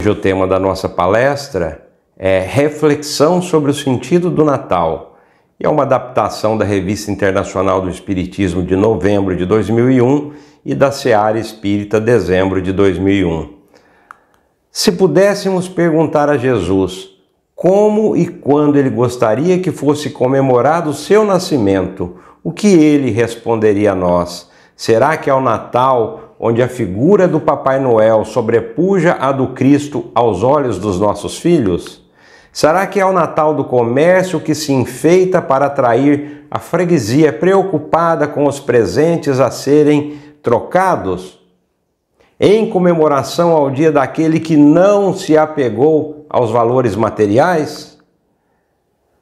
Hoje o tema da nossa palestra é reflexão sobre o sentido do Natal. E é uma adaptação da Revista Internacional do Espiritismo de novembro de 2001 e da Seara Espírita dezembro de 2001. Se pudéssemos perguntar a Jesus como e quando ele gostaria que fosse comemorado o seu nascimento, o que ele responderia a nós? Será que é o Natal, onde a figura do Papai Noel sobrepuja a do Cristo aos olhos dos nossos filhos? Será que é o Natal do comércio que se enfeita para atrair a freguesia preocupada com os presentes a serem trocados? Em comemoração ao dia daquele que não se apegou aos valores materiais?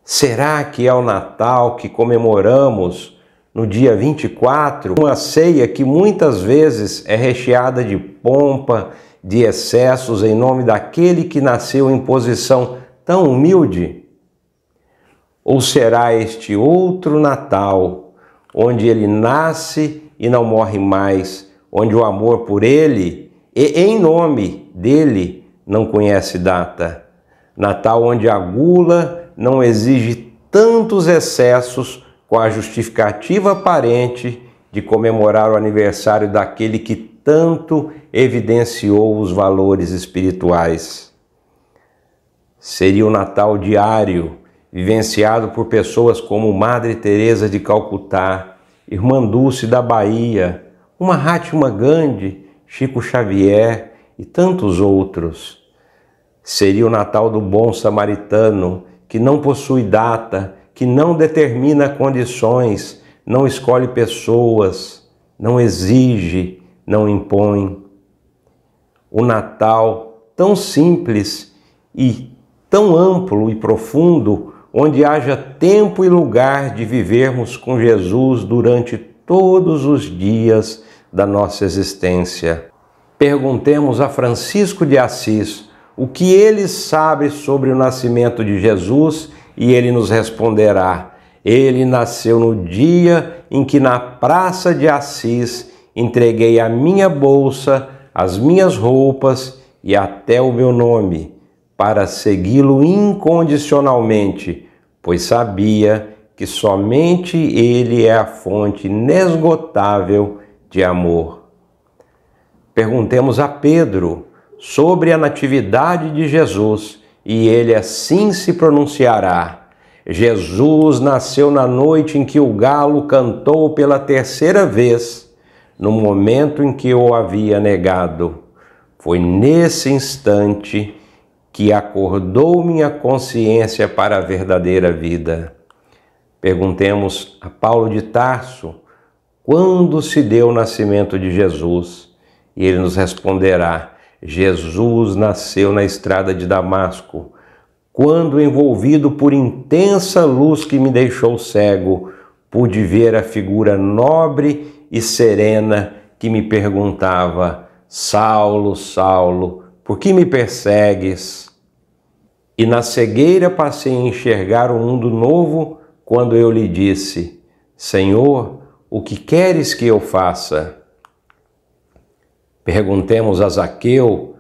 Será que é o Natal que comemoramos no dia 24, uma ceia que muitas vezes é recheada de pompa, de excessos em nome daquele que nasceu em posição tão humilde? Ou será este outro Natal, onde ele nasce e não morre mais, onde o amor por ele e em nome dele não conhece data? Natal onde a gula não exige tantos excessos com a justificativa aparente de comemorar o aniversário daquele que tanto evidenciou os valores espirituais. Seria o Natal diário, vivenciado por pessoas como Madre Teresa de Calcutá, Irmã Dulce da Bahia, Mahatma Gandhi, Chico Xavier e tantos outros. Seria o Natal do bom samaritano, que não possui data, que não determina condições, não escolhe pessoas, não exige, não impõe. O Natal tão simples e tão amplo e profundo, onde haja tempo e lugar de vivermos com Jesus durante todos os dias da nossa existência. Perguntemos a Francisco de Assis o que ele sabe sobre o nascimento de Jesus e ele nos responderá: ele nasceu no dia em que na Praça de Assis entreguei a minha bolsa, as minhas roupas e até o meu nome, para segui-lo incondicionalmente, pois sabia que somente ele é a fonte inesgotável de amor. Perguntemos a Pedro sobre a natividade de Jesus, e ele assim se pronunciará: Jesus nasceu na noite em que o galo cantou pela terceira vez, no momento em que eu o havia negado. Foi nesse instante que acordou minha consciência para a verdadeira vida. Perguntemos a Paulo de Tarso quando se deu o nascimento de Jesus, e ele nos responderá: Jesus nasceu na estrada de Damasco, quando, envolvido por intensa luz que me deixou cego, pude ver a figura nobre e serena que me perguntava: Saulo, Saulo, por que me persegues? E na cegueira passei a enxergar um mundo novo quando eu lhe disse: Senhor, o que queres que eu faça? Perguntemos a Zaqueu,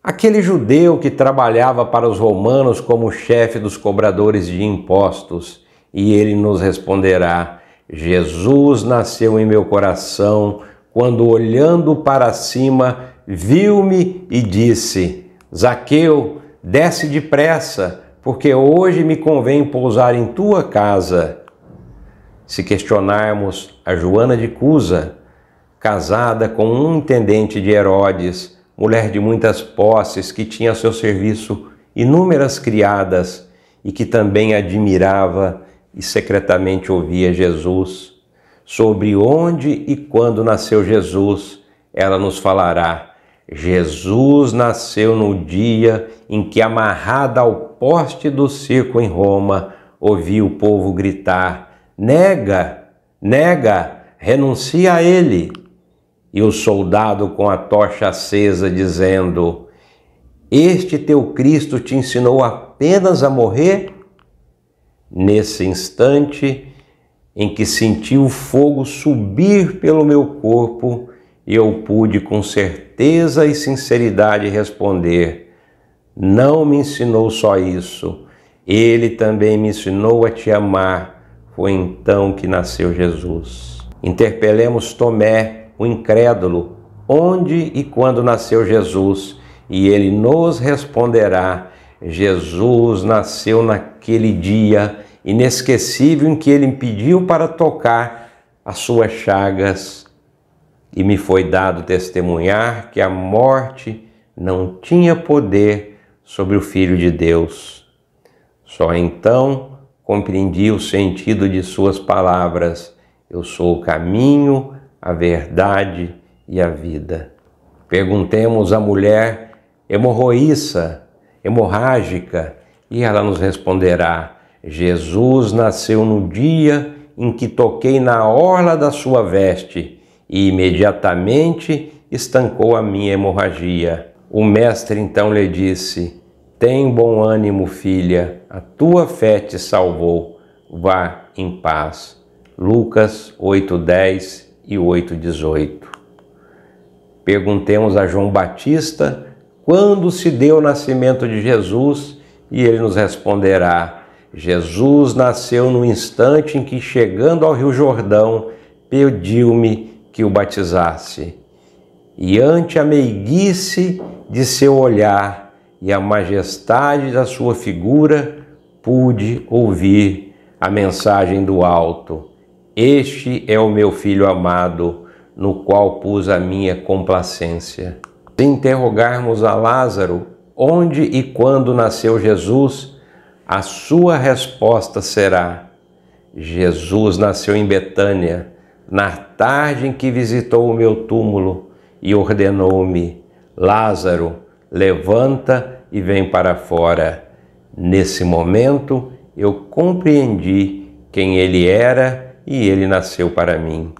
aquele judeu que trabalhava para os romanos como chefe dos cobradores de impostos, e ele nos responderá: Jesus nasceu em meu coração quando, olhando para cima, viu-me e disse: Zaqueu, desce depressa, porque hoje me convém pousar em tua casa. Se questionarmos a Joana de Cusa, casada com um intendente de Herodes, mulher de muitas posses, que tinha a seu serviço inúmeras criadas e que também admirava e secretamente ouvia Jesus, sobre onde e quando nasceu Jesus, ela nos falará: Jesus nasceu no dia em que, amarrada ao poste do circo em Roma, ouvi o povo gritar: nega, nega, renuncia a ele. E o soldado com a tocha acesa dizendo: este teu Cristo te ensinou apenas a morrer? Nesse instante em que senti o fogo subir pelo meu corpo, eu pude com certeza certeza e sinceridade responder: não me ensinou só isso, ele também me ensinou a te amar. Foi então que nasceu Jesus. Interpelemos Tomé, o incrédulo, onde e quando nasceu Jesus, e ele nos responderá: Jesus nasceu naquele dia inesquecível em que ele me pediu para tocar as suas chagas, e me foi dado testemunhar que a morte não tinha poder sobre o Filho de Deus. Só então compreendi o sentido de suas palavras: eu sou o caminho, a verdade e a vida. Perguntemos à mulher hemorrágica, e ela nos responderá: Jesus nasceu no dia em que toquei na orla da sua veste, e imediatamente estancou a minha hemorragia. O mestre então lhe disse: tem bom ânimo, filha, a tua fé te salvou. Vá em paz. Lucas 8:10 e 8:18. Perguntemos a João Batista quando se deu o nascimento de Jesus, e ele nos responderá: Jesus nasceu no instante em que, chegando ao Rio Jordão, pediu-me que o batizasse. E ante a meiguice de seu olhar e a majestade da sua figura, pude ouvir a mensagem do alto: este é o meu filho amado, no qual pus a minha complacência. Se interrogarmos a Lázaro onde e quando nasceu Jesus, a sua resposta será: Jesus nasceu em Betânia, na tarde em que visitou o meu túmulo, e ordenou-me: Lázaro, levanta e vem para fora. Nesse momento eu compreendi quem ele era e ele nasceu para mim.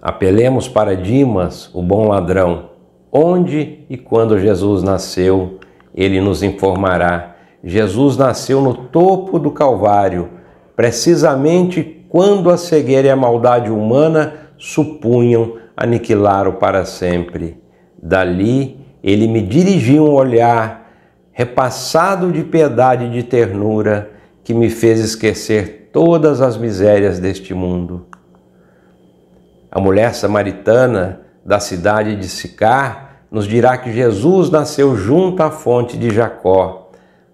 Apelemos para Dimas, o bom ladrão. Onde e quando Jesus nasceu, ele nos informará. Jesus nasceu no topo do Calvário, precisamente quando a cegueira e a maldade humana supunham aniquilá-lo para sempre. Dali, ele me dirigiu um olhar repassado de piedade e de ternura, que me fez esquecer todas as misérias deste mundo. A mulher samaritana da cidade de Sicar nos dirá que Jesus nasceu junto à fonte de Jacó,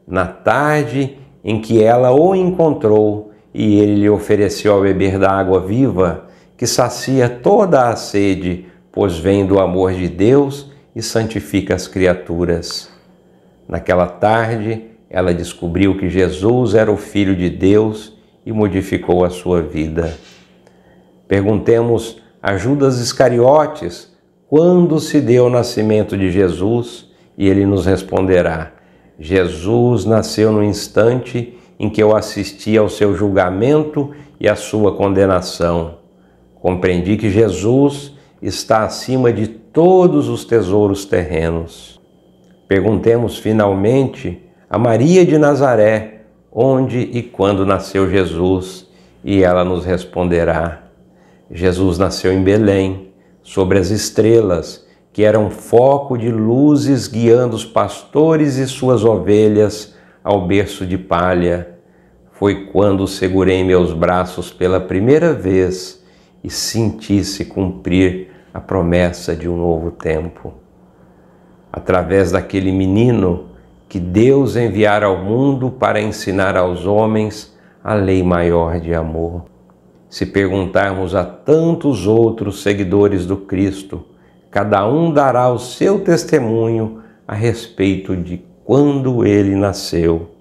na tarde em que ela o encontrou, e ele lhe ofereceu a beber da água viva, que sacia toda a sede, pois vem do amor de Deus e santifica as criaturas. Naquela tarde, ela descobriu que Jesus era o Filho de Deus e modificou a sua vida. Perguntemos a Judas Iscariotes quando se deu o nascimento de Jesus, e ele nos responderá: Jesus nasceu no instante em que eu assisti ao seu julgamento e à sua condenação. Compreendi que Jesus está acima de todos os tesouros terrenos. Perguntemos finalmente a Maria de Nazaré onde e quando nasceu Jesus, e ela nos responderá: Jesus nasceu em Belém, sobre as estrelas, que eram foco de luzes guiando os pastores e suas ovelhas ao berço de palha. Foi quando o segurei em meus braços pela primeira vez e senti-se cumprir a promessa de um novo tempo. Através daquele menino que Deus enviara ao mundo para ensinar aos homens a lei maior de amor. Se perguntarmos a tantos outros seguidores do Cristo, cada um dará o seu testemunho a respeito de quando ele nasceu.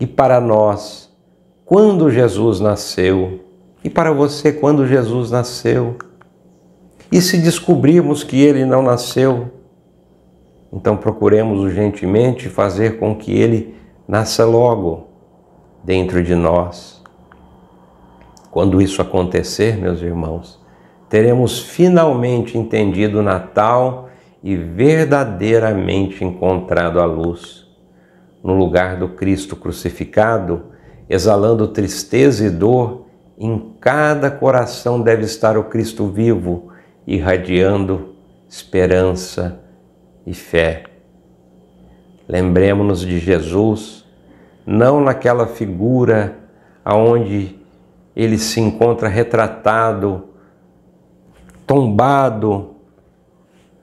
E para nós, quando Jesus nasceu? E para você, quando Jesus nasceu? E se descobrirmos que ele não nasceu, então procuremos urgentemente fazer com que ele nasça logo dentro de nós. Quando isso acontecer, meus irmãos, teremos finalmente entendido o Natal e verdadeiramente encontrado a luz. No lugar do Cristo crucificado, exalando tristeza e dor, em cada coração deve estar o Cristo vivo, irradiando esperança e fé. Lembremos-nos de Jesus, não naquela figura aonde ele se encontra retratado, tombado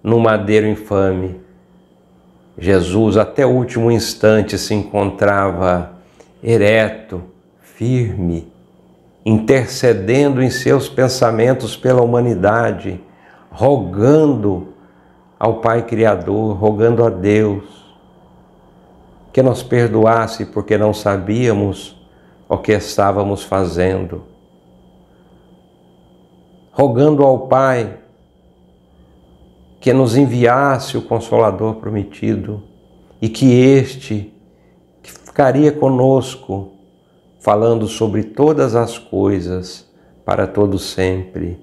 no madeiro infame. Jesus até o último instante se encontrava ereto, firme, intercedendo em seus pensamentos pela humanidade, rogando ao Pai Criador, rogando a Deus que nos perdoasse porque não sabíamos o que estávamos fazendo, rogando ao Pai que nos enviasse o Consolador prometido e que este que ficaria conosco, falando sobre todas as coisas para todo sempre.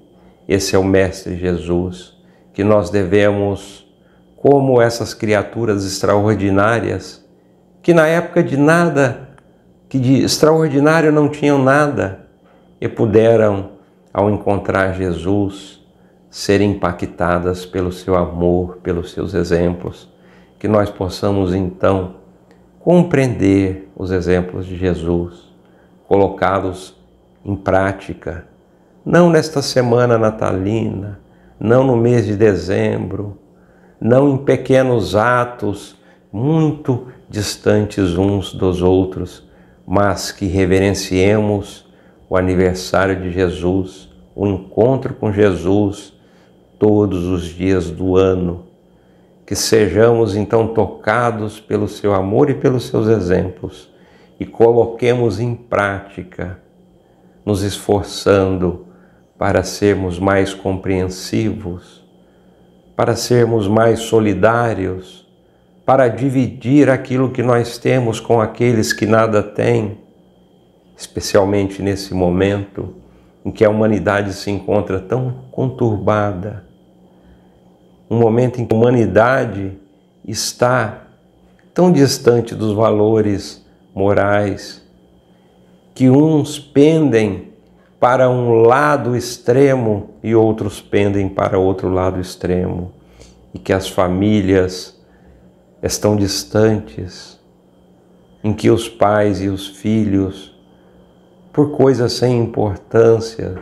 Esse é o Mestre Jesus, que nós devemos, como essas criaturas extraordinárias, que na época de nada, que de extraordinário não tinham nada, e puderam, ao encontrar Jesus, ser impactadas pelo seu amor, pelos seus exemplos, que nós possamos então compreender os exemplos de Jesus, colocá-los em prática, não nesta semana natalina, não no mês de dezembro, não em pequenos atos muito distantes uns dos outros, mas que reverenciemos o aniversário de Jesus, o encontro com Jesus todos os dias do ano, que sejamos então tocados pelo seu amor e pelos seus exemplos e coloquemos em prática, nos esforçando para sermos mais compreensivos, para sermos mais solidários, para dividir aquilo que nós temos com aqueles que nada têm, especialmente nesse momento em que a humanidade se encontra tão conturbada, um momento em que a humanidade está tão distante dos valores morais, que uns pendem para um lado extremo e outros pendem para outro lado extremo, e que as famílias estão distantes, em que os pais e os filhos, por coisas sem importância,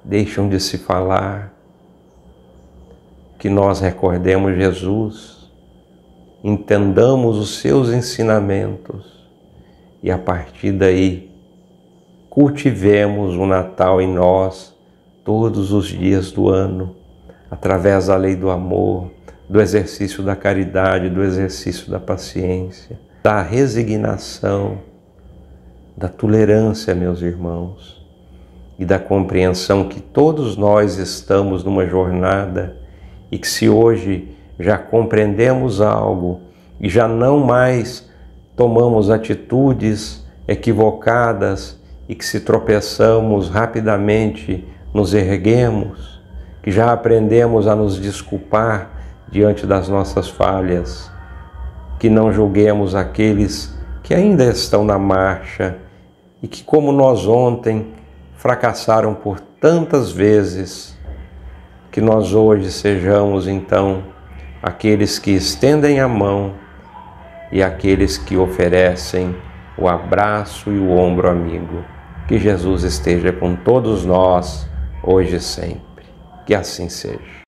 deixam de se falar. Que nós recordemos Jesus, entendamos os seus ensinamentos e a partir daí cultivemos o Natal em nós todos os dias do ano, através da lei do amor, do exercício da caridade, do exercício da paciência, da resignação, da tolerância, meus irmãos, e da compreensão que todos nós estamos numa jornada e que se hoje já compreendemos algo e já não mais tomamos atitudes equivocadas e que se tropeçamos rapidamente nos erguemos, que já aprendemos a nos desculpar diante das nossas falhas, que não julguemos aqueles que ainda estão na marcha e que, como nós ontem, fracassaram por tantas vezes, que nós hoje sejamos então aqueles que estendem a mão e aqueles que oferecem o abraço e o ombro amigo. Que Jesus esteja com todos nós, hoje e sempre. Que assim seja.